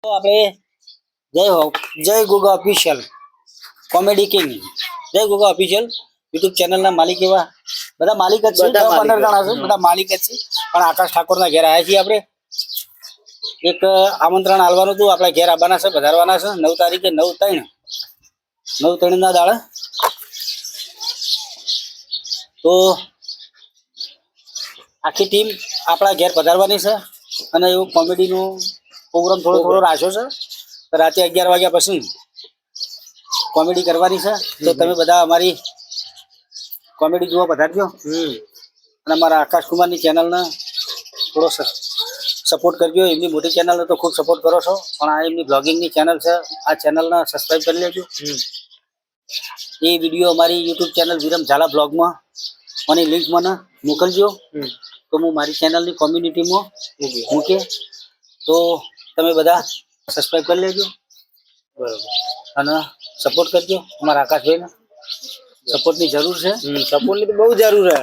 તો આપણે જય ગોગા ઓફિશિયલ કોમેડી કિંગ જય ગોગા ઓફિશિયલ યુટ્યુબ ચેનલના માલિક એવા બધા માલિક જ છે, 15 જણા છે, બધા માલિક જ છે. પણ આકાશ ઠાકોરના ઘેર આવ્યા છીએ આપણે. એક આમંત્રણ આલવાનું હતું, આપણા ઘેર આવવાના છે, વધારવાના છે 9 તારીખે 9/3 ના દાડે. તો આખી ટીમ આપણા ઘેર પધારવાની છે અને એવું કોમેડીનો પ્રોગ્રામ થોડો રાખ્યો છે. રાતે 11 વાગ્યા પછી કોમેડી કરવાની છે. તો તમે બધા અમારી કોમેડી જોવા પધારજો અને અમારા આકાશ કુમારની ચેનલને થોડો સપોર્ટ કરજો. એમની મોટી ચેનલને તો ખૂબ સપોર્ટ કરો છો, પણ આ એમની બ્લોગિંગની ચેનલ છે, આ ચેનલને સબસ્ક્રાઈબ કરી લેજો. એ વિડીયો અમારી યુટ્યુબ ચેનલ વિરમ ઝાલા બ્લોગમાં મને લિંક મને મોકલજો, તો હું મારી ચેનલની કોમ્યુનિટીમાં મૂકે તો તમે બધા સબસ્ક્રાઈબ કરી લેજો. બરાબર. અને સપોર્ટ કરજો અમારા આકાશભાઈને. સપોર્ટની જરૂર છે. સપોર્ટની તો બહુ જરૂર છે.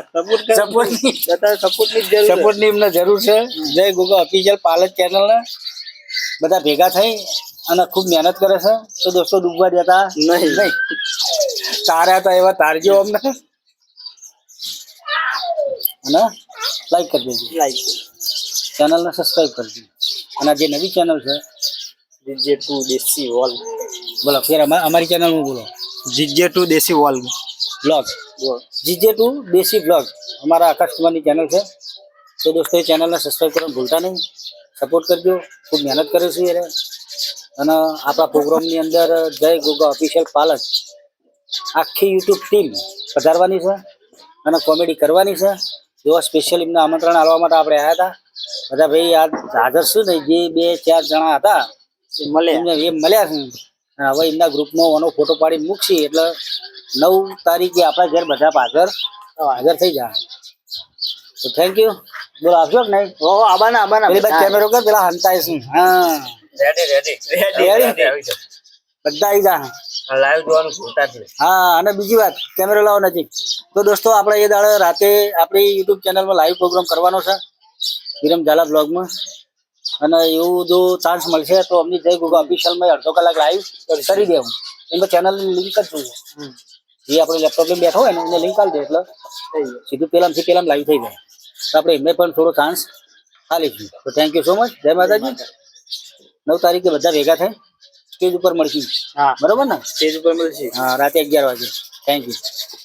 સપોર્ટની એમને જરૂર છે. જય ગોગા ઓફિશિયલ પાલક ચેનલને બધા ભેગા થઈ અને ખૂબ મહેનત કરે છે. તો દોસ્તો ડૂબવા દેતા નહીં. તાર્યા તો એવા તારજો અમને અને લાઈક કરી દેજો. ચેનલને સબસ્ક્રાઈબ કરજો. અને જે નવી ચેનલ છે જીજે2 દેશી વોલ, બોલો ફેર અમારી ચેનલમાં બોલો. જીજે2 દેશી વોલ બ્લોગ, જીજે2 દેશી બ્લોગ અમારા આકાશ કુમારની ચેનલ છે. તો દોસ્તો એ ચેનલને સબસ્ક્રાઈબ કરવાનું ભૂલતા નહીં. સપોર્ટ કરજો. ખૂબ મહેનત કરે છે એને. અને આપણા પ્રોગ્રામની અંદર જય ગોગા ઓફિશિયલ પાલક આખી યુટ્યુબ ટીમ પધારવાની છે અને કોમેડી કરવાની છે. એવા સ્પેશિયલ એમને આમંત્રણ આપવા માટે આપણે આવ્યા હતા. બધા ભાઈ આ હાજર શું નહીં, જે 2-4 જણા હતા એ મળ્યા છે. હવે એમના ગ્રુપમાં એનો ફોટો પાડીને મૂકશી એટલે 9 તારીખે આપણા ઘેર બધા હાજર થઈ જાય. તો થેન્ક યુ. બોલો આપજો કે નહીં? આબાના પેલી બાદ કેમેરો કર, પેલા હંતાય છે. હા રેડી બધા આવી જાય. લાઈવ જોવાનું ભૂલતા જ નહીં. હા, અને બીજી વાત કેમેરો લાવો નજીક. તો દોસ્તો આપણે એ દાડે રાતે આપણી યુટ્યુબ ચેનલમાં લાઈવ પ્રોગ્રામ કરવાનો છે વિરમ ઝાલા બ્લોગમાં. અને એવું જો ચાન્સ મળશે તો અમની જય ગોગા ઓફિશિયલમાં 1/2 કલાક લાઈવ કરી દેવું. એમાં ચેનલની લિંક જ જોઈએ. જે આપણે લેપટોપમાં બેઠો હોય ને એને લિંક આપી દે એટલે સીધું પેલામ લાઈવ થઈ જાય. તો આપણે એમને પણ થોડો ચાન્સ આપીશું. તો થેન્ક યુ સો મચ. જય માતાજી. 9 તારીખે બધા ભેગા થાય સ્ટેજ ઉપર મળશું. હા બરોબર ને? સ્ટેજ ઉપર મળશે. હા, રાતે 11 વાગે. Thank you.